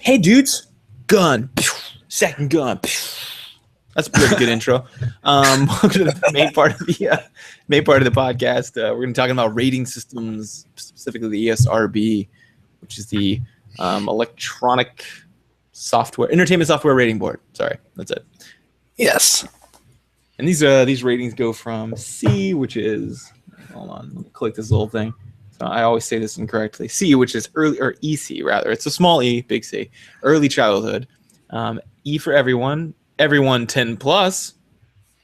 Hey dudes, gun, second gun. That's a pretty good intro. Welcome to the main part of the podcast. We're going to be talking about rating systems, specifically the ESRB, which is the electronic software, entertainment software rating board. Sorry, that's it. Yes. And these ratings go from C, which is, hold on, let me click this little thing. So I always say this incorrectly. C, which is early, or EC rather. It's a small E, big C. Early childhood. E for everyone 10 plus,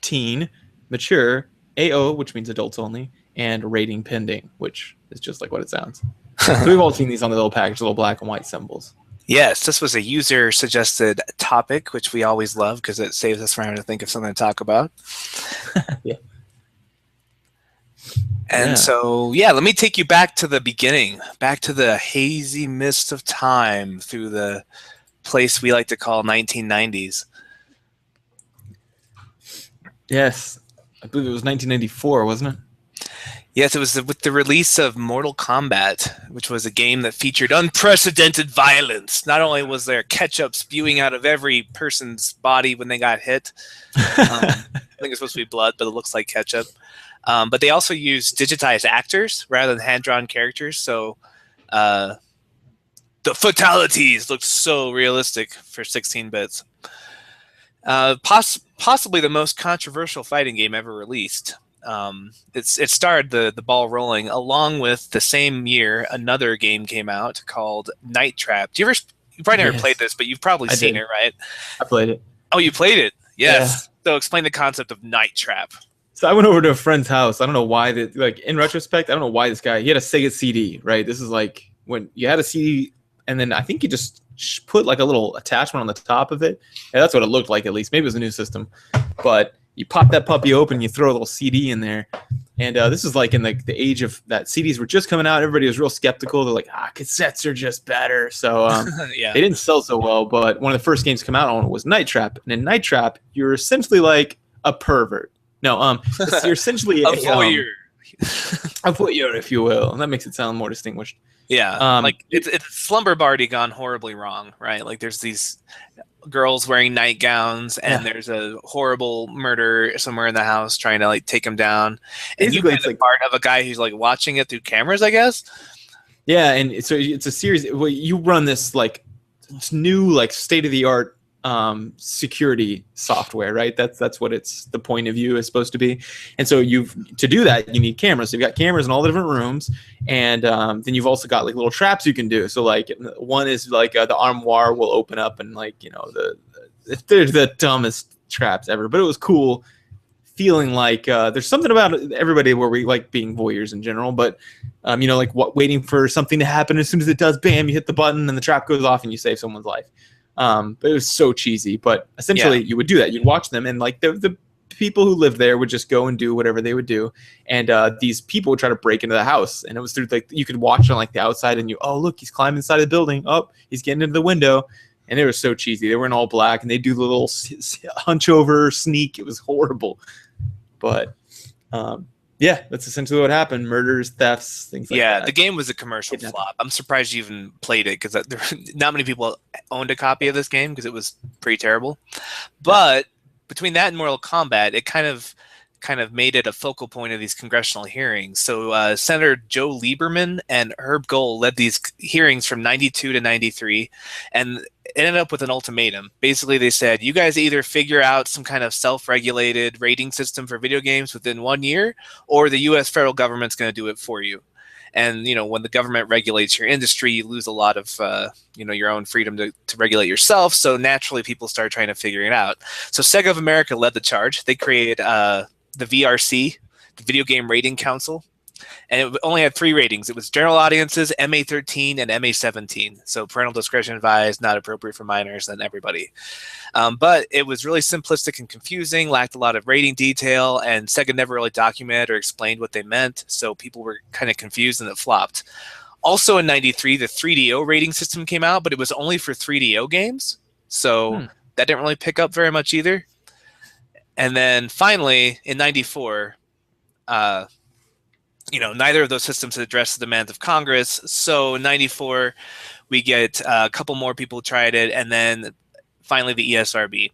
teen, mature, AO, which means adults only, and rating pending, which is just like what it sounds. So we've all seen these on the little package, little black and white symbols. Yes, this was a user-suggested topic, which we always love because it saves us from having to think of something to talk about. Yeah. And so, let me take you back to the beginning, back to the hazy mist of time through the place we like to call 1990s. Yes. I believe it was 1994, wasn't it? Yes, it was with the release of Mortal Kombat, which was a game that featured unprecedented violence. Not only was there ketchup spewing out of every person's body when they got hit. I think it's supposed to be blood, but it looks like ketchup. But they also used digitized actors rather than hand-drawn characters. So the fatalities looked so realistic for 16 bits. Possibly the most controversial fighting game ever released. It started the ball rolling. Along with the same year, another game came out called Night Trap. You probably never played this, but you've probably seen it, right? I played it. Oh, you played it? Yes. Yeah. So explain the concept of Night Trap. So I went over to a friend's house. I don't know why in retrospect, I don't know why this guy, he had a Sega CD, right? This is like when you had a CD and then I think you just put like a little attachment on the top of it. Yeah, that's what it looked like, at least. Maybe it was a new system, but you pop that puppy open, you throw a little CD in there. And this is like in the age of that CDs were just coming out. Everybody was real skeptical. They're like, cassettes are just better. So They didn't sell so well. But one of the first games to come out on it was Night Trap. And in Night Trap, you're essentially like a pervert. No, you're essentially a voyeur. A voyeur, if you will. And that makes it sound more distinguished. Yeah, like it's Slumber Party gone horribly wrong, right? Like there's these girls wearing nightgowns, and there's a horrible murder somewhere in the house trying to like take them down. And you play the part of a guy who's like watching it through cameras, I guess. Yeah, and so it's a series. Well, you run this like new, like state of the art security software, right? That's what the point of view is supposed to be. And so to do that, you need cameras. So you've got cameras in all the different rooms, and then you've also got like little traps you can do. So like one is like the armoire will open up, and like they're the dumbest traps ever, but it was cool feeling like there's something about everybody where we like being voyeurs in general, but like waiting for something to happen. As soon as it does, bam, you hit the button and the trap goes off and you save someone's life. But it was so cheesy, but essentially you would do that. You'd watch them, and like the people who lived there would just go and do whatever they would do. And these people would try to break into the house, and it was through like, you could watch on like the outside, and look, he's climbing inside the building. Oh, he's getting into the window. And they were so cheesy. They were in all black, and they do the little hunch over sneak. It was horrible. But that's essentially what happened. Murders, thefts, things like that. Yeah, the game was a commercial flop. I'm surprised you even played it, because not many people owned a copy of this game because it was pretty terrible. But between that and Mortal Kombat, it kind of made it a focal point of these congressional hearings. So Senator Joe Lieberman and Herb Gold led these hearings from 92 to 93, and it ended up with an ultimatum. Basically, they said, you guys either figure out some kind of self-regulated rating system for video games within 1 year, or the U.S. federal government's going to do it for you. And, when the government regulates your industry, you lose a lot of, your own freedom to regulate yourself. So naturally, people start trying to figure it out. So Sega of America led the charge. They created the VRC, the Video Game Rating Council. And it only had 3 ratings. It was general audiences, MA13, and MA17. So parental discretion advised, not appropriate for minors, and everybody. But it was really simplistic and confusing, lacked a lot of rating detail, and Sega never really documented or explained what they meant. So people were kind of confused, and it flopped. Also in 93, the 3DO rating system came out, but it was only for 3DO games. So that didn't really pick up very much either. And then finally, in 94, neither of those systems address the demands of Congress. So in 94, we get a couple more people tried it, and then finally the ESRB,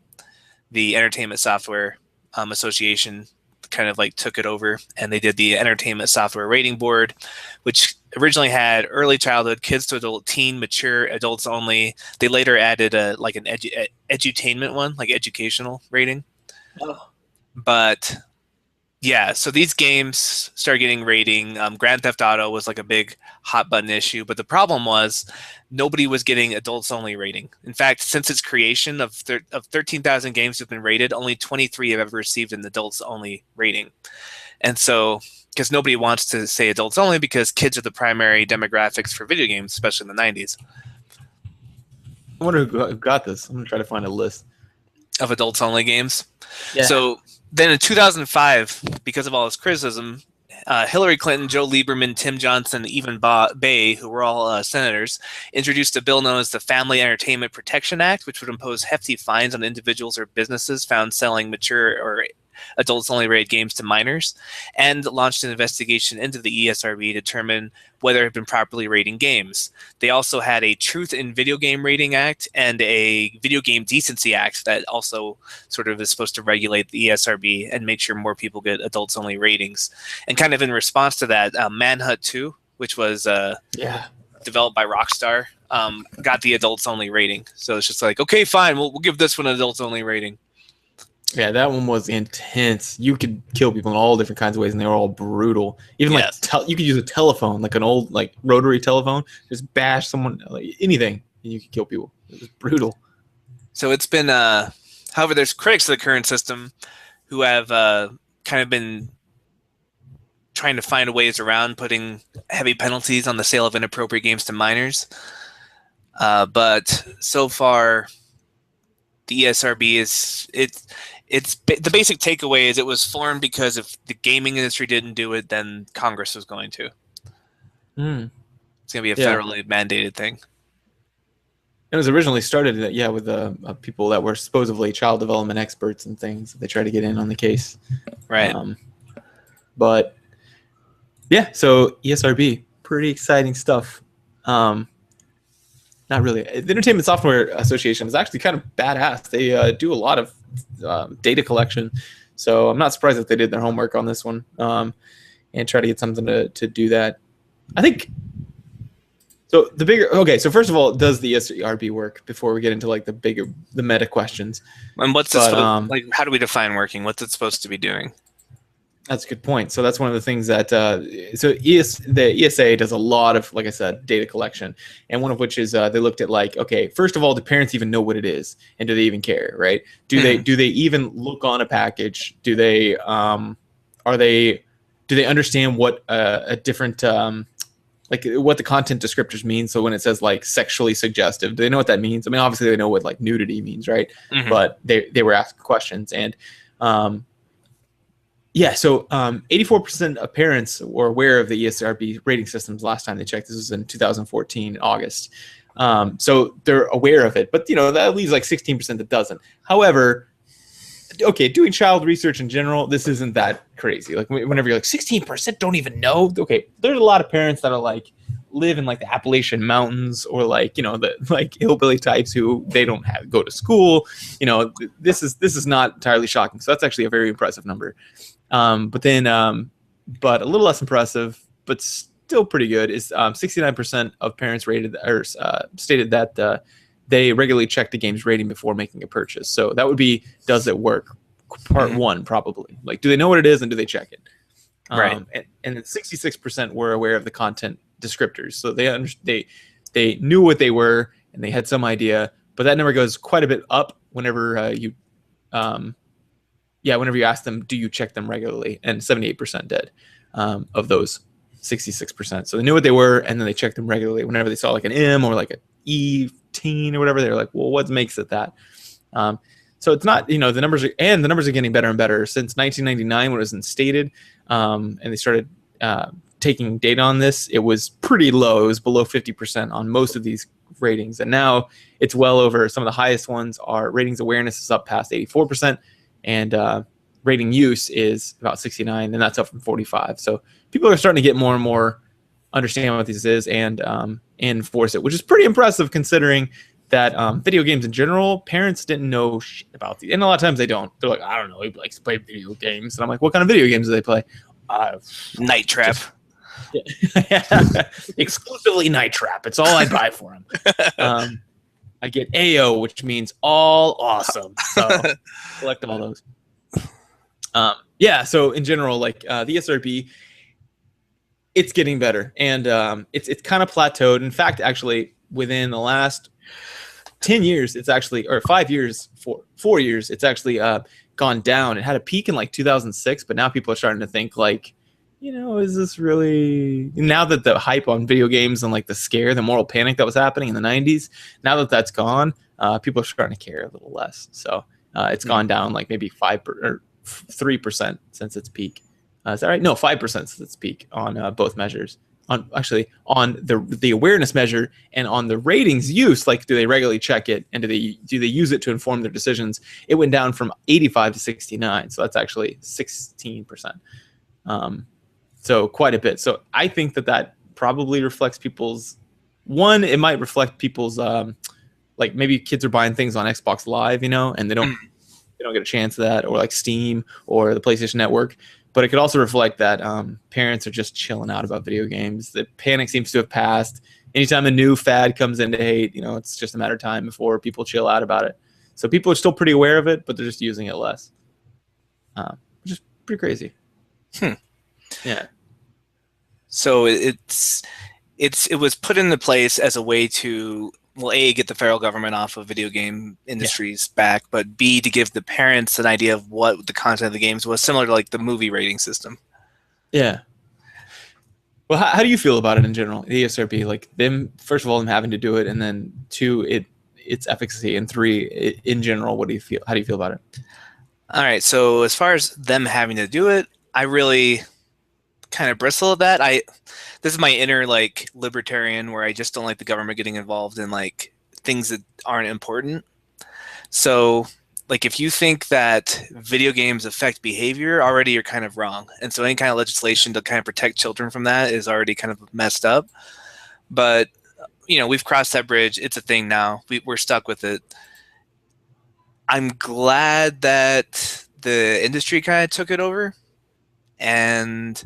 the Entertainment Software Association, kind of like took it over, and they did the Entertainment Software Rating Board, which originally had early childhood, kids to adult, teen, mature, adults only. They later added an edutainment one, like educational rating. Oh. But yeah, so these games started getting rating. Grand Theft Auto was like a big hot button issue, but the problem was nobody was getting adults only rating. In fact, since its creation of 13,000 games have been rated, only 23 have ever received an adults only rating. And so, because nobody wants to say adults only, because kids are the primary demographics for video games, especially in the 90s. I wonder who got this. I'm gonna try to find a list of adults only games. Yeah. So then in 2005, because of all this criticism, Hillary Clinton, Joe Lieberman, Tim Johnson, even Bay, who were all senators, introduced a bill known as the Family Entertainment Protection Act, which would impose hefty fines on individuals or businesses found selling mature or adults-only rated games to minors, and launched an investigation into the ESRB to determine whether it had been properly rating games. They also had a Truth in Video Game Rating Act and a Video Game Decency Act that also sort of is supposed to regulate the ESRB and make sure more people get adults-only ratings. And kind of in response to that, Manhunt 2, which was developed by Rockstar, got the adults-only rating. So it's just like, okay, fine, we'll give this one an adults-only rating. Yeah, that one was intense. You could kill people in all different kinds of ways, and they were all brutal. Even Yes. like you could use a telephone, like an old like rotary telephone, just bash someone, like anything, and you could kill people. It was brutal. So it's been, however, there's critics of the current system who have kind of been trying to find ways around putting heavy penalties on the sale of inappropriate games to minors. But so far, the ESRB it's the basic takeaway is it was formed because if the gaming industry didn't do it, then Congress was going to. It's going to be a federally mandated thing. It was originally started, with people that were supposedly child development experts and things. They tried to get in on the case, right? But yeah, so ESRB, pretty exciting stuff. Not really. The Entertainment Software Association is actually kind of badass. They do a lot of data collection, so I'm not surprised that they did their homework on this one and try to get something to do that. I think so. So first of all, does the ESRB work? Before we get into like the meta questions. And what's it like? How do we define working? What's it supposed to be doing? That's a good point. So that's one of the things that the ESA does a lot of, like I said, data collection, and one of which is they looked at like, okay, first of all, do parents even know what it is, and do they even care, right? Do they even look on a package? Do they do they understand what a different like what the content descriptors mean? So when it says like sexually suggestive, do they know what that means? I mean, obviously they know what like nudity means, right? But they were asking questions, and so 84% of parents were aware of the ESRB rating systems last time they checked. This was in 2014, August. So they're aware of it, but that leaves like 16% that doesn't. However, okay, doing child research in general, this isn't that crazy. Like whenever you're like 16% don't even know. Okay, there's a lot of parents that are like live in like the Appalachian Mountains, or like the like hillbilly types who they don't go to school. This is not entirely shocking. So that's actually a very impressive number. But a little less impressive, but still pretty good, is 69% of parents rated or stated that they regularly check the game's rating before making a purchase. So that would be, does it work? Part one, probably. Like, do they know what it is and do they check it? Right. And 66% were aware of the content descriptors. So they knew what they were and they had some idea, but that number goes quite a bit up whenever you ask them, do you check them regularly? And 78% did of those 66%. So they knew what they were, and then they checked them regularly. Whenever they saw like an M or like an E teen or whatever, they were like, well, what makes it that? So it's not, the numbers are getting better and better since 1999 when it was instated, and they started taking data on this. It was pretty low. It was below 50% on most of these ratings, and now it's well over. Some of the highest ones are ratings awareness is up past 84%. And rating use is about 69, and that's up from 45. So people are starting to get more and more understand what this is and enforce it, which is pretty impressive considering that video games in general, parents didn't know shit about these. And a lot of times they don't. They're like, I don't know, he likes to play video games. And I'm like, what kind of video games do they play? Night Trap. Yeah. Exclusively Night Trap. It's all I buy for him. I get AO, which means all awesome. So collect all those. Yeah, so in general, like the ESRB, it's getting better, and it's kind of plateaued. In fact, actually, within the last 10 years, it's actually, or 5 years, 4 years, it's actually gone down. It had a peak in like 2006, but now people are starting to think like, you know, is this really, now that the hype on video games and like the scare, the moral panic that was happening in the 90s, now that that's gone, people are starting to care a little less. So it's gone down like maybe 3% since its peak. Is that right? No, 5% since its peak on both measures. On the awareness measure and on the ratings use, like do they regularly check it and do they use it to inform their decisions? It went down from 85 to 69, so that's actually 16%. So quite a bit. So I think that probably reflects people's, one, it might reflect people's like maybe kids are buying things on Xbox Live, you know, and they don't get a chance of that, or like Steam or the PlayStation Network. But it could also reflect that parents are just chilling out about video games. The panic seems to have passed. Anytime a new fad comes into hate, you know, it's just a matter of time before people chill out about it. So people are still pretty aware of it, but they're just using it less, which is pretty crazy. Yeah. So it was put into place as a way to, well, A, get the federal government off of video game industries back, but B, to give the parents an idea of what the content of the games was, similar to like the movie rating system. Yeah. Well, how do you feel about it in general, the ESRB? Like them, first of all, them having to do it, and then two, its efficacy, and three, in general, what do you feel? How do you feel about it? All right. So as far as them having to do it, I really kind of bristle at that. This is my inner like libertarian, where I just don't like the government getting involved in like things that aren't important. So like if you think that video games affect behavior, already you're kind of wrong. And so any kind of legislation to kind of protect children from that is already kind of messed up. But you know, we've crossed that bridge. It's a thing now. We're stuck with it. I'm glad that the industry kind of took it over, and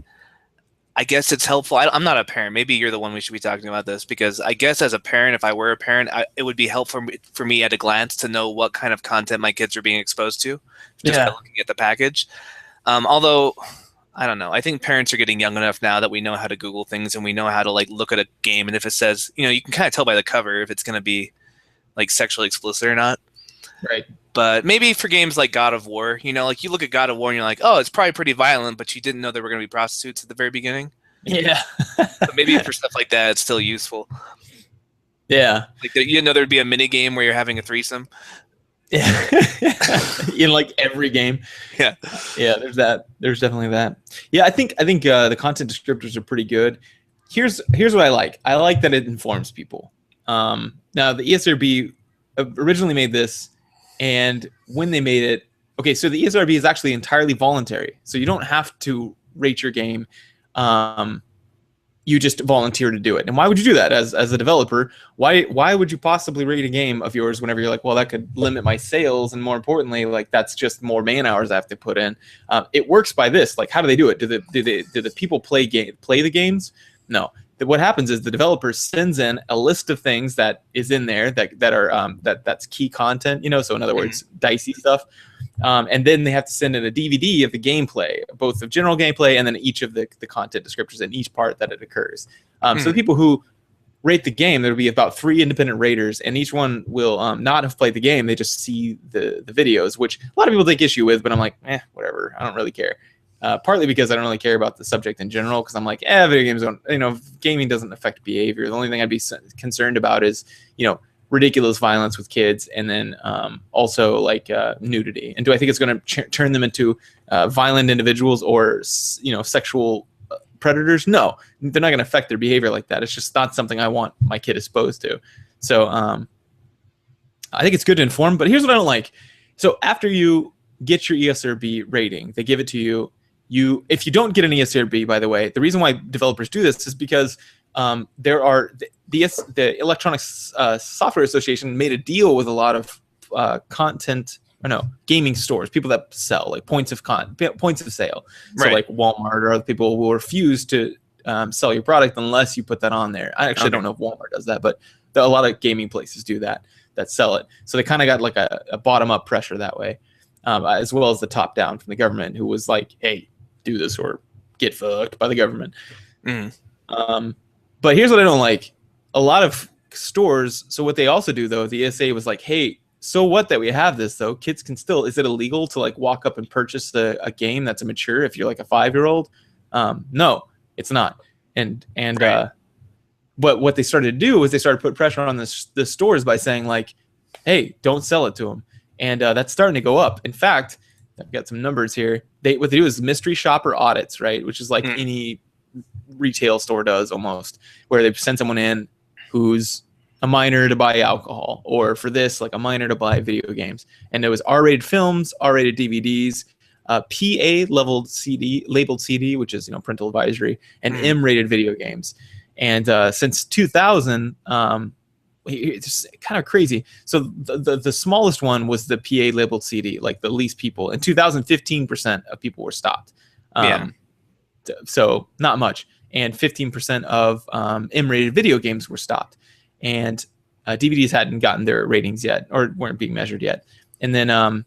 I guess it's helpful. I'm not a parent. Maybe you're the one we should be talking about this, because I guess as a parent, if I were a parent, it would be helpful for me at a glance to know what kind of content my kids are being exposed to just by looking at the package. Although, I don't know. I think parents are getting young enough now that we know how to Google things, and we know how to like look at a game. And if it says, you know, you can kind of tell by the cover if it's going to be like sexually explicit or not. Right. But maybe for games like God of War, you know, like you look at God of War and you're like, oh, it's probably pretty violent, but you didn't know there were going to be prostitutes at the very beginning. Yeah. So maybe for stuff like that, it's still useful. Yeah. Like you didn't know there'd be a mini game where you're having a threesome. Yeah. In like every game. Yeah. Yeah. There's that. There's definitely that. Yeah. I think the content descriptors are pretty good. Here's what I like. I like that it informs people. Now the ESRB originally made this. And when they made it, okay, so the ESRB is actually entirely voluntary. So you don't have to rate your game. You just volunteer to do it. And why would you do that as a developer? Why would you possibly rate a game of yours whenever you're like, well, that could limit my sales, and more importantly, like that's just more man hours I have to put in. It works by this. Like, how do they do it? Do the people play the games? No. What happens is the developer sends in a list of things that is in there that are that's key content, you know. So in other words, dicey stuff, and then they have to send in a DVD of the gameplay, both of general gameplay and then each of the content descriptors in each part that it occurs. So the people who rate the game, there'll be about 3 independent raters, and each one will not have played the game. They just see the videos, which a lot of people take issue with, but I'm like, whatever. I don't really care. Partly because I don't really care about the subject in general, because I'm like, video games don't, you know, gaming doesn't affect behavior. The only thing I'd be concerned about is, you know, ridiculous violence with kids, and then also like nudity. And do I think it's going to turn them into violent individuals or, you know, sexual predators? No, they're not going to affect their behavior like that. It's just not something I want my kid exposed to. So I think it's good to inform, but here's what I don't like. So after you get your ESRB rating. They give it to you. If you don't get an ESRB, by the way, the reason why developers do this is because there are the Electronic Software Association made a deal with a lot of gaming stores, people that sell like points of sale. So Right. like Walmart or other people will refuse to sell your product unless you put that on there. I actually don't know if Walmart does that, but a lot of gaming places do that sell it. So they kind of got like a bottom up pressure that way, as well as the top down from the government, who was like, hey, do this or get fucked by the government. But here's what I don't like. A lot of stores, so what they also do though, the ESA was like, hey, so what that we have this though, kids can still, is it illegal to like walk up and purchase a game that's immature if you're like a 5-year-old? No, it's not. And right. but what they started to do was they started to put pressure on the stores by saying like, hey, don't sell it to them. And that's starting to go up. In fact, I've got some numbers here. What they do is mystery shopper audits, right? Which is like any retail store does almost, where they send someone in who's a minor to buy alcohol, or for this, like a minor to buy video games. And it was R-rated films, R-rated DVDs, PA labeled CD, which is parental advisory, and M-rated video games. And since 2000, it's kind of crazy. So the smallest one was the PA labeled CD, like the least people. In 2000, 15% of people were stopped. So not much. And 15% of M-rated video games were stopped. And DVDs hadn't gotten their ratings yet, or weren't being measured yet. And then,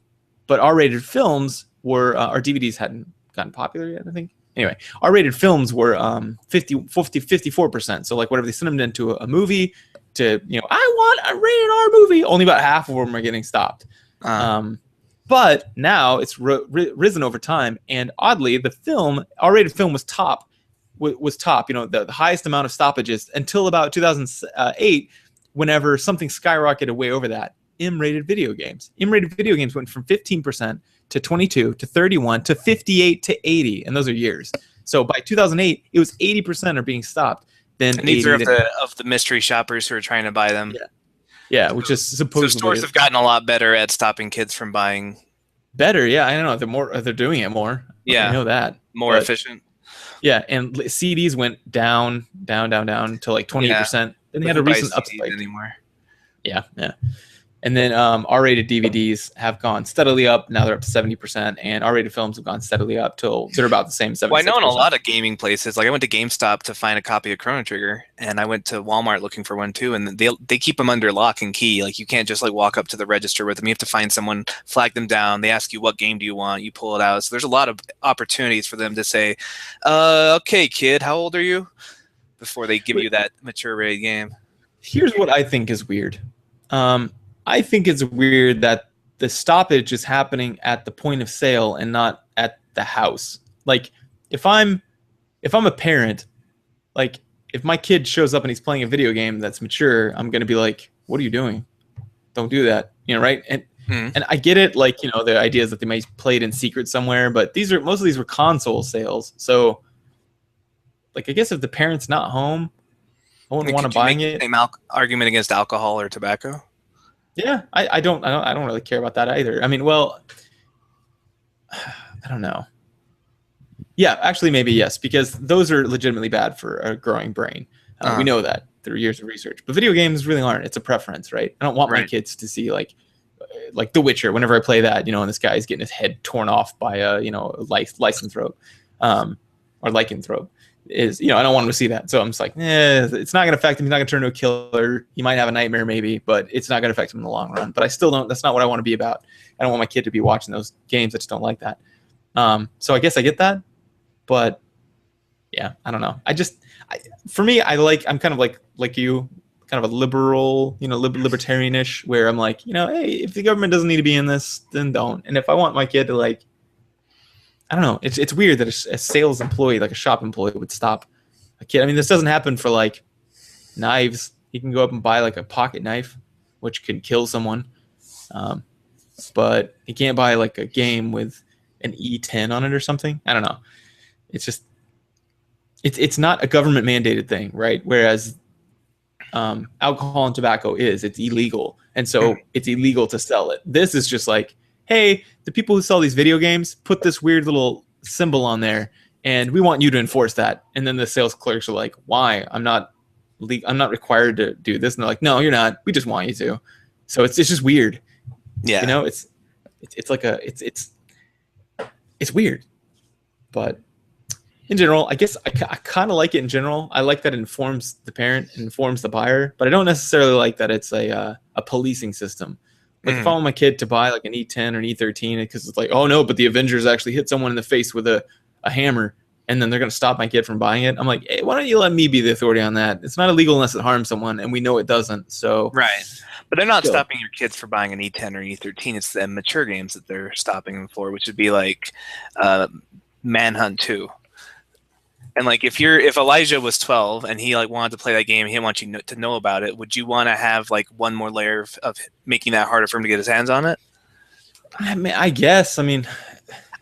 but R-rated films were, or DVDs hadn't gotten popular yet, I think. Anyway, R-rated films were 54%. So like whatever they sent them into a movie to, I want a rated R movie, only about half of them are getting stopped. But now it's risen over time. And oddly, the R-rated film was top, the highest amount of stoppages until about 2008, whenever something skyrocketed way over that. M-rated video games. M-rated video games went from 15% to 22 to 31 to 58 to 80, and those are years. So by 2008, it was 80% are being stopped. Then and these are of the mystery shoppers who are trying to buy them. Yeah, which is supposedly. So stores have gotten a lot better at stopping kids from buying. Better, yeah. I don't know. They're doing it more. Yeah, I know that. More efficient. Yeah, and CDs went down to like 28%. Then they had a recent upspike anymore. Yeah. And then R-rated DVDs have gone steadily up. Now they're up to 70%, and R-rated films have gone steadily up till they're about the same. 76%. Well, I know in a lot of gaming places, like I went to GameStop to find a copy of Chrono Trigger, and I went to Walmart looking for one too, and they keep them under lock and key. Like you can't just like walk up to the register with them. You have to find someone, flag them down. They ask you what game do you want. You pull it out. So there's a lot of opportunities for them to say, "Okay, kid, how old are you?" before they give you that mature rated game. Here's what I think is weird. I think it's weird that the stoppage is happening at the point of sale and not at the house. Like if I'm a parent, like if my kid shows up and he's playing a video game that's mature, I'm going to be like, what are you doing? Don't do that. Right? And and I get it, like, the idea is that they might play it in secret somewhere, but most of these were console sales. So like I guess if the parent's not home, I wouldn't want to buy it. Same argument against alcohol or tobacco? Yeah, I don't really care about that either. I mean, well, I don't know. Yeah, actually, maybe yes, because those are legitimately bad for a growing brain. We know that through years of research. But video games really aren't. It's a preference, right? I don't want my kids to see like The Witcher. Whenever I play that, and this guy's getting his head torn off by a lycanthrope, or lycanthrope. I don't want him to see that. So I'm just like, it's not going to affect him. He's not going to turn into a killer. He might have a nightmare maybe, but it's not going to affect him in the long run. But I still don't, that's not what I want to be about. I don't want my kid to be watching those games. I just don't like that. So I guess I get that, but yeah, I don't know. For me, I'm kind of like you, kind of a liberal, libertarianish, where I'm like, hey, if the government doesn't need to be in this, then don't. And if I want my kid to like, I don't know. It's weird that a sales employee, like a shop employee, would stop a kid. I mean, this doesn't happen for like knives. You can go up and buy like a pocket knife, which can kill someone. But you can't buy like a game with an E10 on it or something. I don't know. It's just, it's not a government mandated thing, right? Whereas alcohol and tobacco it's illegal. And so it's illegal to sell it. This is just like, hey, the people who sell these video games put this weird little symbol on there, and we want you to enforce that. And then the sales clerks are like, why? I'm not required to do this. And they're like, no, you're not. We just want you to. So it's just weird. Yeah. You know, it's weird. But in general, I guess I kind of like it in general. I like that it informs the parent, informs the buyer, but I don't necessarily like that it's a policing system. Like if I want my kid to buy like an E10 or an E13 because it's like, oh no, but the Avengers actually hit someone in the face with a hammer, and then they're going to stop my kid from buying it. I'm like, hey, why don't you let me be the authority on that? It's not illegal unless it harms someone, and we know it doesn't. So right. But they're not stopping your kids for buying an E10 or E13. It's the mature games that they're stopping them for, which would be like Manhunt 2. And like if Elijah was 12 and he like wanted to play that game, he didn't want you to know about it, would you want to have like one more layer of making that harder for him to get his hands on it? I mean, I guess. I mean,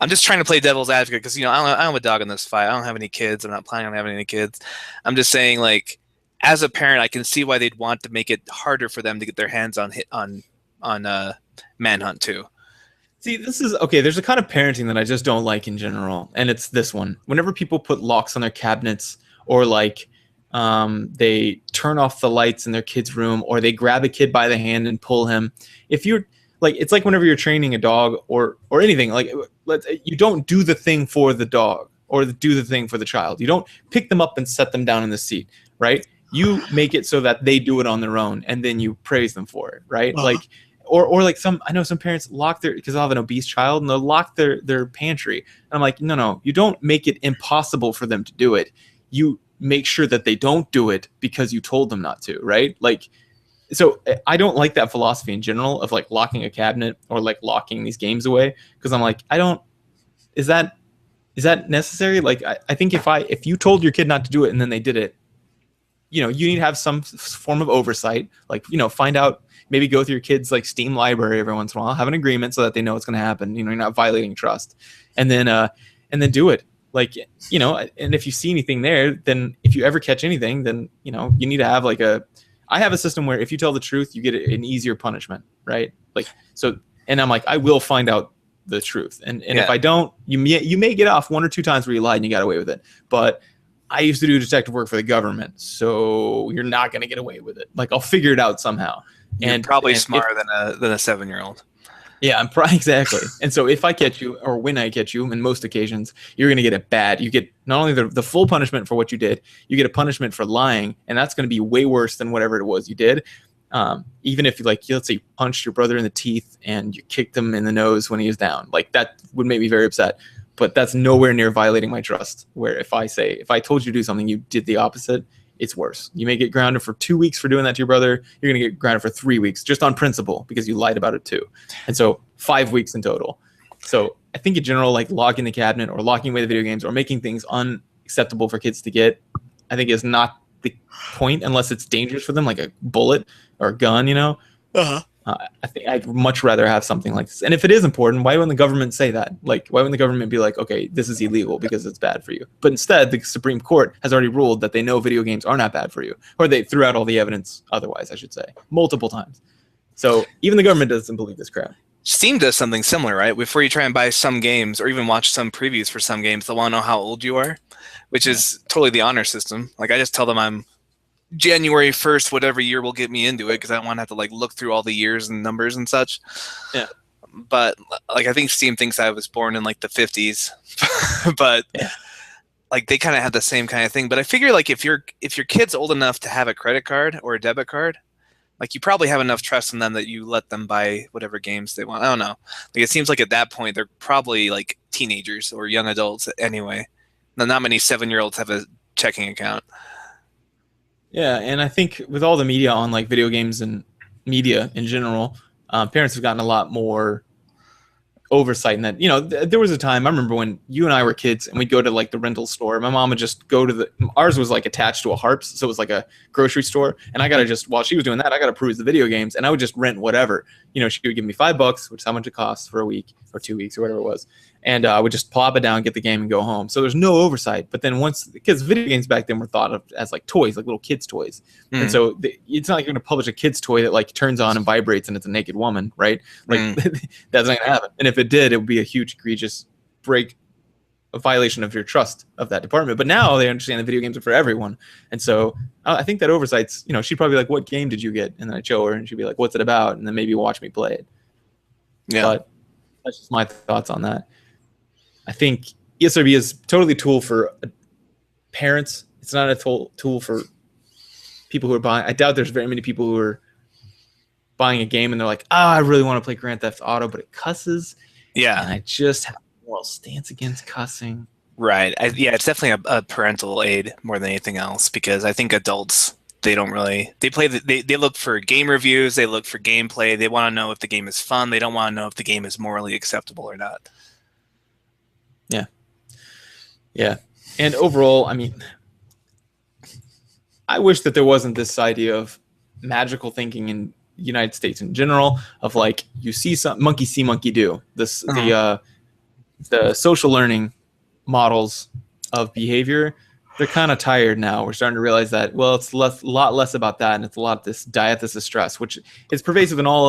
I'm just trying to play devil's advocate because, you know, I don't have a dog in this fight. I don't have any kids. I'm not planning on having any kids. I'm just saying, like, as a parent, I can see why they'd want to make it harder for them to get their hands on Manhunt 2. See, this is okay. There's a kind of parenting that I just don't like in general, and it's this one. Whenever people put locks on their cabinets, or like they turn off the lights in their kid's room, or they grab a kid by the hand and pull him. If you're like, it's like whenever you're training a dog or anything, like you don't do the thing for the dog or do the thing for the child. You don't pick them up and set them down in the seat, right? You make it so that they do it on their own, and then you praise them for it, right? Like. Or like I know some parents lock because they'll have an obese child and they'll lock their pantry. And I'm like, no, you don't make it impossible for them to do it. You make sure that they don't do it because you told them not to, right? Like, so I don't like that philosophy in general of like locking a cabinet or like locking these games away, because I'm like, is that necessary? Like, I think if you told your kid not to do it and then they did it, you know, you need to have some form of oversight, like, you know, find out, maybe go through your kid's like Steam library every once in a while, have an agreement so that they know what's going to happen. You know, you're not violating trust, and then do it. Like, you know, and if you see anything there, then if you ever catch anything, then, you know, you need to have like I have a system where if you tell the truth, you get an easier punishment, right? Like, so, and I'm like, I will find out the truth. And if I don't, you may get off 1 or 2 times where you lied and you got away with it. But I used to do detective work for the government, so you're not going to get away with it. Like, I'll figure it out somehow. You're probably smarter than a 7-year-old. Yeah, I'm probably exactly. And so if I catch you, or when I catch you, in most occasions, you're going to get it bad. You get not only the full punishment for what you did, you get a punishment for lying, and that's going to be way worse than whatever it was you did. Even if you, like, let's say you punched your brother in the teeth and you kicked him in the nose when he was down, like, that would make me very upset. But that's nowhere near violating my trust. Where if I told you to do something, you did the opposite, it's worse. You may get grounded for 2 weeks for doing that to your brother. You're going to get grounded for 3 weeks just on principle because you lied about it too. And so 5 weeks in total. So I think in general, like locking the cabinet or locking away the video games or making things unacceptable for kids to get, I think is not the point unless it's dangerous for them, like a bullet or a gun, you know? I think I'd much rather have something like this. And if it is important, why wouldn't the government say that? Like, why wouldn't the government be like, okay, this is illegal because it's bad for you? But instead, the Supreme Court has already ruled that they know video games are not bad for you. Or they threw out all the evidence otherwise, I should say, multiple times. So even the government doesn't believe this crap. Steam does something similar, right? Before you try and buy some games or even watch some previews for some games, they'll want to know how old you are, which is totally the honor system. Like, I just tell them I'm January 1st, whatever year will get me into it, because I don't want to have to like look through all the years and numbers and such. Yeah. But like, I think Steam thinks I was born in like the 50s, but like they kind of have the same kind of thing. But I figure like if your kid's old enough to have a credit card or a debit card, like you probably have enough trust in them that you let them buy whatever games they want. I don't know. Like, it seems like at that point they're probably like teenagers or young adults anyway. Not many 7-year-olds have a checking account. Yeah, and I think with all the media on like video games and media in general, parents have gotten a lot more oversight in that, you know, there was a time, I remember when you and I were kids and we'd go to like the rental store. My mom would just go to ours was like attached to a Harps, so it was like a grocery store, and I gotta just, while she was doing that, I gotta peruse the video games, and I would just rent whatever. You know, she would give me $5, which is how much it costs for a week or 2 weeks or whatever it was, and I would just plop it down, get the game, and go home. So there's no oversight. But then once, because video games back then were thought of as like toys, like little kids' toys, and so it's not like you're gonna publish a kid's toy that like turns on and vibrates and it's a naked woman, right? Like that's not gonna happen. And if it did, it would be a huge, egregious break, a violation of your trust of that department. But now they understand that video games are for everyone, and so I think that oversight's, you know, she'd probably be like, "What game did you get?" And then I'd show her, and she'd be like, "What's it about?" And then maybe watch me play it. Yeah, but that's just my thoughts on that. I think ESRB is totally a tool for parents. It's not a tool for people who are buying. I doubt there's very many people who are buying a game and they're like, I really want to play Grand Theft Auto, but it cusses. Yeah. And I just have a moral stance against cussing. Right. Yeah, it's definitely a parental aid more than anything else, because I think adults, they don't really, they look for game reviews, they look for gameplay, they want to know if the game is fun, they don't want to know if the game is morally acceptable or not. Yeah. Yeah. And overall, I mean, I wish that there wasn't this idea of magical thinking in the United States in general, of like, you see some monkey see, monkey do. This the social learning models of behavior, they're kind of tired now. We're starting to realize that, well, it's a lot less about that, and it's a lot of this diathesis stress, which is pervasive in all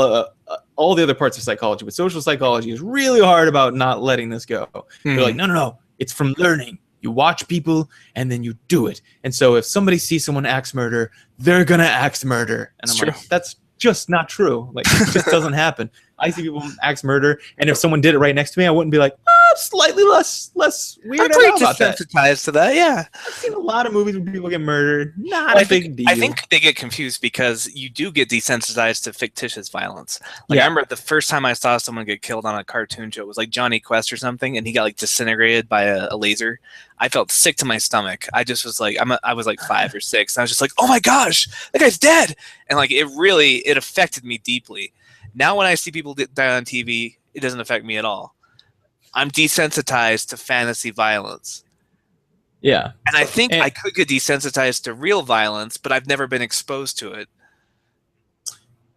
the other parts of psychology. But social psychology is really hard about not letting this go. They're like, no, it's from learning. You watch people and then you do it. And so if somebody sees someone axe murder, they're gonna axe murder. And I'm like, that's just not true. Like, it just doesn't happen. I see people axe murder, and if someone did it right next to me, I wouldn't be like, slightly less weird. I'm pretty desensitized to that. Yeah, I've seen a lot of movies where people get murdered. Not a big deal. I think they get confused because you do get desensitized to fictitious violence. Like, I remember the first time I saw someone get killed on a cartoon show, it was like Johnny Quest or something, and he got like disintegrated by a laser. I felt sick to my stomach. I just was like, I was like 5 or 6. And I was just like, oh my gosh, that guy's dead. And like, it affected me deeply. Now when I see people die on TV, it doesn't affect me at all. I'm desensitized to fantasy violence. Yeah. And I think I could get desensitized to real violence, but I've never been exposed to it.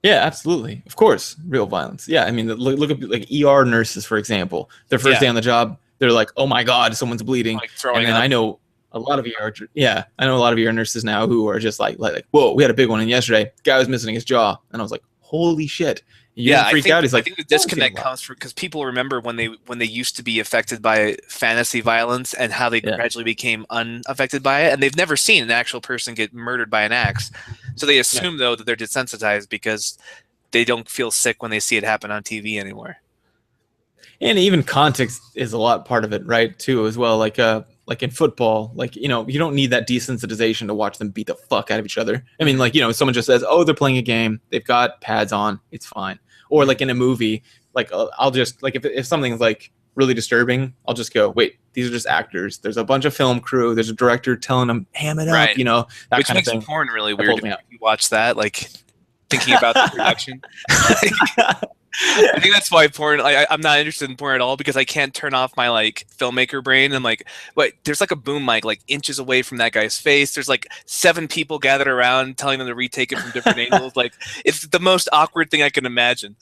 Yeah, absolutely. Of course, real violence. Yeah, I mean, look at like ER nurses, for example. Their first day on the job, they're like, "Oh my God, someone's bleeding." Like throwing and then up. I know a lot of ER nurses now who are just like, "Whoa, we had a big one in yesterday. Guy was missing his jaw," and I was like, "Holy shit!" I freak out. He's like, I think the disconnect comes from because people remember when they used to be affected by fantasy violence and how they gradually became unaffected by it, and they've never seen an actual person get murdered by an axe, so they assume though that they're desensitized because they don't feel sick when they see it happen on TV anymore. And even context is a lot part of it, right? Too, as well. Like in football, like, you know, you don't need that desensitization to watch them beat the fuck out of each other. I mean, like, you know, someone just says, "Oh, they're playing a game. They've got pads on. It's fine." Or like in a movie, like I'll just like if something's like really disturbing, I'll just go, "Wait, these are just actors. There's a bunch of film crew. There's a director telling them ham it up." You know, that which kind makes of thing. Porn really weird if you watch that, like thinking about the production. I think that's why porn. I'm not interested in porn at all because I can't turn off my like filmmaker brain. I'm like, wait, there's like a boom mic like inches away from that guy's face. There's like 7 people gathered around telling them to retake it from different angles. Like, it's the most awkward thing I can imagine.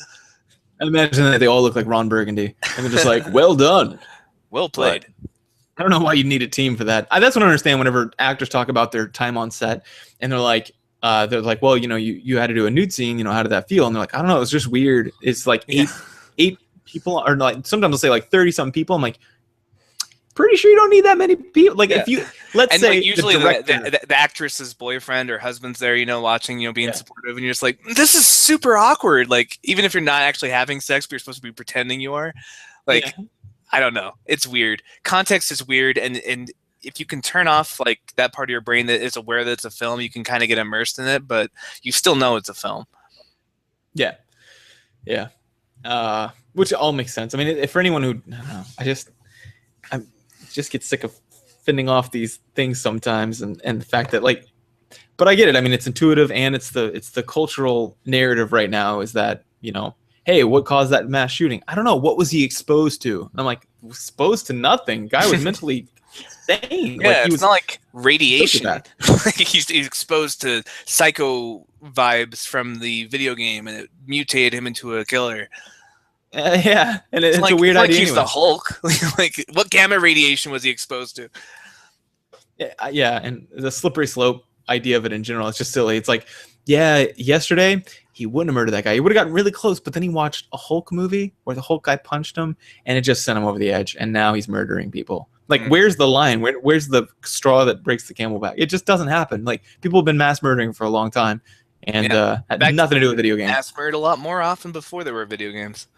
I imagine that they all look like Ron Burgundy, and they're just like, "Well done, well played." But I don't know why you need a team for that. That's what I understand whenever actors talk about their time on set, and they're like, "Well, you know, you had to do a nude scene. You know, how did that feel?" And they're like, "I don't know. It's just weird. It's like eight people, or like sometimes they'll say like 30-something people." I'm like, pretty sure you don't need that many people. Like if you let's say like, usually the actress's boyfriend or husband's there, you know, watching, you know, being supportive, and you're just like, this is super awkward. Like, even if you're not actually having sex, but you're supposed to be pretending you are. Like, I don't know. It's weird. Context is weird, and if you can turn off like that part of your brain that is aware that it's a film, you can kind of get immersed in it, but you still know it's a film. Yeah. Which all makes sense. I mean, for anyone who, I don't know, I just get sick of fending off these things sometimes, and the fact that like, but I get it. I mean, it's intuitive, and it's the cultural narrative right now is that, you know, hey, what caused that mass shooting? I don't know. What was he exposed to? I'm like, exposed to nothing. Guy was mentally insane. Yeah, Like he it's was not like radiation. sociopath. Like he's exposed to psycho vibes from the video game, and it mutated him into a killer. Yeah, and it's like, a weird idea. He's Anyway. the Hulk. Like, what gamma radiation was he exposed to? Yeah, and the slippery slope idea of it in general, it's just silly. It's like, yeah, yesterday he wouldn't have murdered that guy. He would have gotten really close, but then he watched a Hulk movie where the Hulk guy punched him, and it just sent him over the edge, and now he's murdering people. Like, where's the line? Where's the straw that breaks the camel back? It just doesn't happen. Like, people have been mass murdering for a long time, and had nothing to do with video games. Mass murdered a lot more often before there were video games.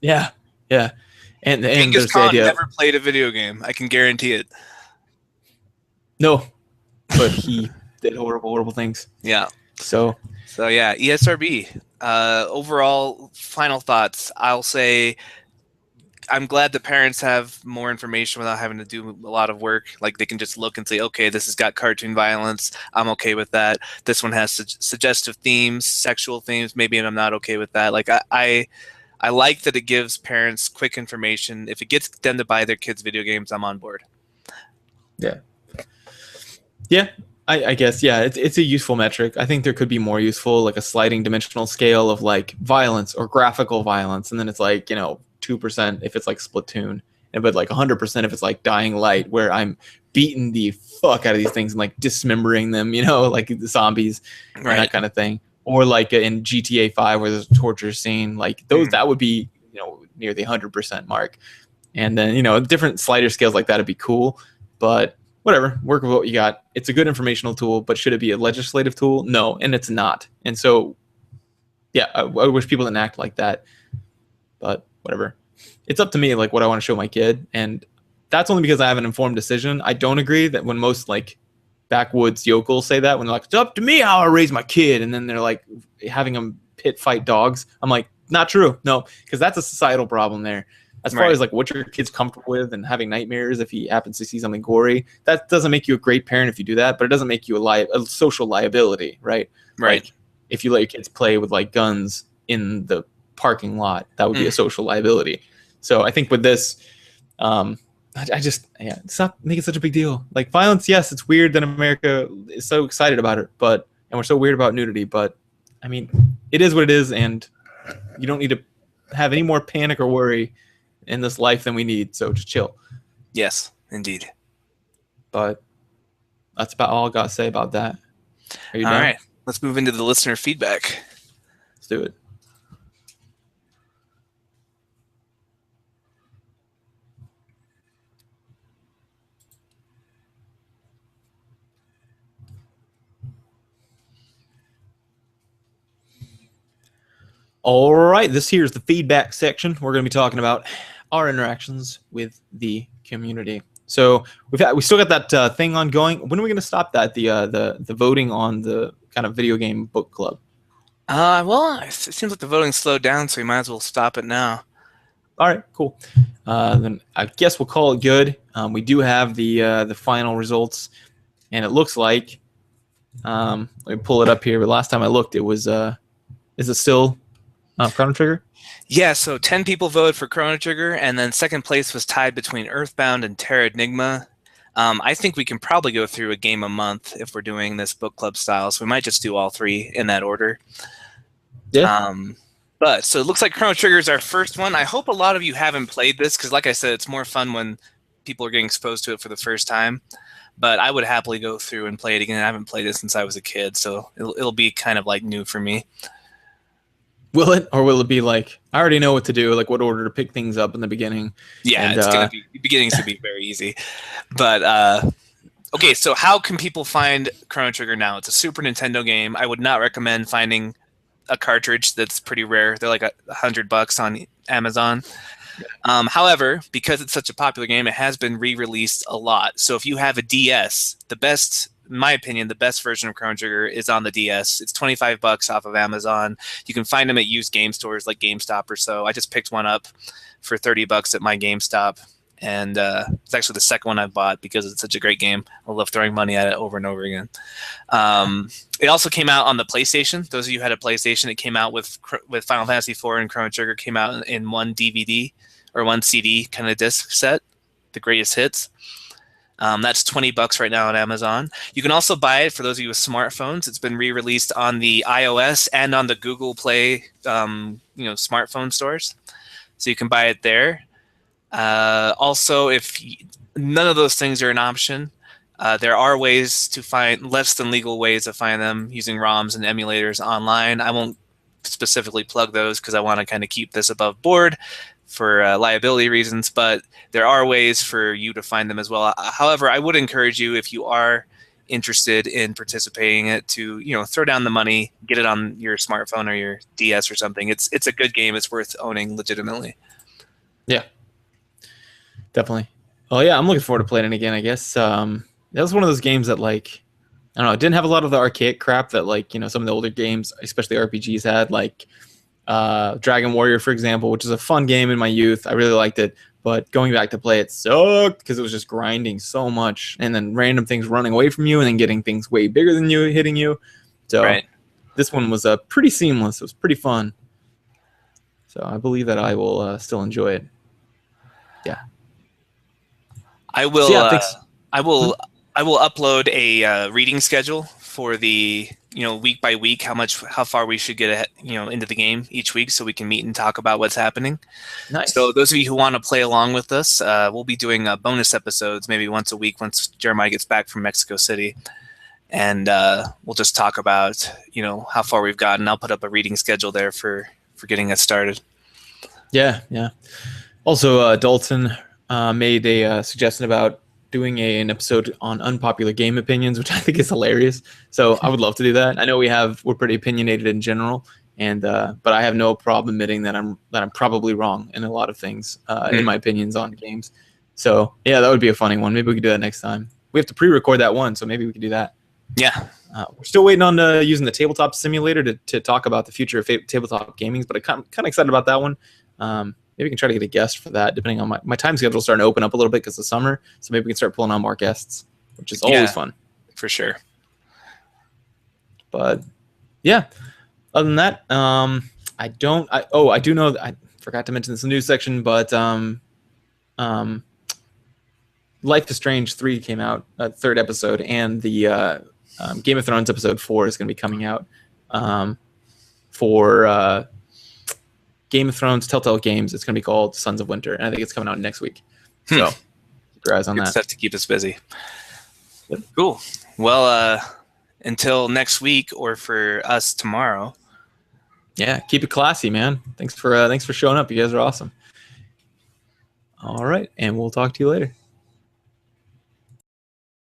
Yeah. And Genghis Khan never played a video game. I can guarantee it. No, but he did horrible things. Yeah. So yeah, ESRB. Overall, final thoughts. I'll say I'm glad the parents have more information without having to do a lot of work. Like, they can just look and say, okay, this has got cartoon violence. I'm okay with that. This one has suggestive themes, sexual themes. Maybe I'm not okay with that. Like, I like that it gives parents quick information. If it gets them to buy their kids video games, I'm on board. Yeah, I guess, yeah, it's a useful metric. I think there could be more useful, like a sliding dimensional scale of like violence or graphical violence, and then it's like, 2% if it's like Splatoon, but like 100% if it's like Dying Light, where I'm beating the fuck out of these things and like dismembering them, like the zombies, and that kind of thing. Or like in GTA 5 where there's a torture scene, like those, that would be, near the 100% mark. And then, different slider scales like that would be cool, but whatever, work with what you got. It's a good informational tool, but should it be a legislative tool? No, and it's not. And so, yeah, I wish people didn't act like that, but whatever. It's up to me, like, what I want to show my kid, and that's only because I have an informed decision. I don't agree that when most, like, backwoods yokels say that, when they're like, it's up to me how I raise my kid, and then they're, like, having them pit fight dogs. I'm like, not true. No, because that's a societal problem there. As far as like what your kid's comfortable with and having nightmares if he happens to see something gory, that doesn't make you a great parent if you do that, but it doesn't make you a social liability, right? Right. Like, if you let your kids play with like guns in the parking lot, that would be a social liability. So I think with this, I just stop making such a big deal. Like, violence, yes, it's weird that America is so excited about it, and we're so weird about nudity, but I mean, it is what it is, and you don't need to have any more panic or worry in this life than we need, so just chill. Yes, indeed. But that's about all I got to say about that. Are you done? All right, let's move into the listener feedback. Let's do it. All right, this here is the feedback section. We're going to be talking about our interactions with the community. So we still got that thing ongoing. When are we going to stop that? The voting on the kind of video game book club. Well, it seems like the voting slowed down, so we might as well stop it now. All right, cool. Then I guess we'll call it good. We do have the final results, and it looks like let me pull it up here. But last time I looked, it was is it still Chrono Trigger? Yeah, so 10 people voted for Chrono Trigger, and then second place was tied between Earthbound and Terra Enigma. I think we can probably go through a game a month if we're doing this book club style, so we might just do all three in that order. Yeah. But so it looks like Chrono Trigger is our first one. I hope a lot of you haven't played this, because like I said, it's more fun when people are getting exposed to it for the first time. But I would happily go through and play it again. I haven't played it since I was a kid, so it'll be kind of like new for me. Will it, or will it be like, I already know what to do, like what order to pick things up in the beginning? Yeah, it's gonna be beginnings to be very easy. But okay, so how can people find Chrono Trigger now? It's a Super Nintendo game. I would not recommend finding a cartridge that's pretty rare. They're like $100 on Amazon. However, because it's such a popular game, it has been re-released a lot. So if you have a DS, the best, in my opinion, the best version of Chrono Trigger is on the DS. It's $25 off of Amazon. You can find them at used game stores like GameStop or so. I just picked one up for $30 at my GameStop. and it's actually the second one I bought because it's such a great game. I love throwing money at it over and over again. It also came out on the PlayStation. Those of you who had a PlayStation, it came out with Final Fantasy IV and Chrono Trigger came out in one DVD or one CD kind of disc set, the greatest hits. That's $20 right now on Amazon. You can also buy it for those of you with smartphones. It's been re-released on the iOS and on the Google Play, smartphone stores, so you can buy it there. Also, if none of those things are an option, there are ways to find less than legal ways to find them using ROMs and emulators online. I won't specifically plug those because I want to kind of keep this above board for liability reasons, but there are ways for you to find them as well. However, I would encourage you, if you are interested in participating in it, to throw down the money, get it on your smartphone or your DS or something. It's a good game. It's worth owning legitimately. Yeah, definitely. Oh yeah, I'm looking forward to playing it again. I guess that was one of those games that, like, I don't know, it didn't have a lot of the archaic crap that, like, some of the older games, especially RPGs, had, like Dragon Warrior, for example, which is a fun game in my youth. I really liked it, but going back to play it sucked because it was just grinding so much, and then random things running away from you, and then getting things way bigger than you hitting you. So This one was pretty seamless. It was pretty fun. So I believe that I will still enjoy it. Yeah. I will. I will upload a reading schedule for the week by week, how far we should get into the game each week, so we can meet and talk about what's happening. Nice. So those of you who want to play along with us, we'll be doing bonus episodes maybe once a week once Jeremiah gets back from Mexico City, and we'll just talk about how far we've gotten. I'll put up a reading schedule there for getting us started. Yeah. Also, Dalton made a suggestion about doing an episode on unpopular game opinions, which I think is hilarious. So I would love to do that. I know we're pretty opinionated in general, and but I have no problem admitting that I'm probably wrong in a lot of things in my opinions on games. So yeah, that would be a funny one. Maybe we could do that next time. We have to pre-record that one, so maybe we could do that. Yeah. We're still waiting on using the tabletop simulator to talk about the future of tabletop gaming, but I'm kind of excited about that one. Maybe we can try to get a guest for that, depending on my time schedule starting to open up a little bit because of summer. So maybe we can start pulling on more guests, which is always fun. For sure. But yeah, other than that, I do know that I forgot to mention this in the news section, but Life is Strange 3 came out, third episode, and the Game of Thrones episode 4 is going to be coming out for Game of Thrones Telltale Games. It's going to be called Sons of Winter, and I think it's coming out next week. So keep your eyes on that. Stuff to keep us busy. Yep. Cool. Well, until next week, or for us tomorrow. Yeah, keep it classy, man. Thanks for showing up. You guys are awesome. All right, and we'll talk to you later.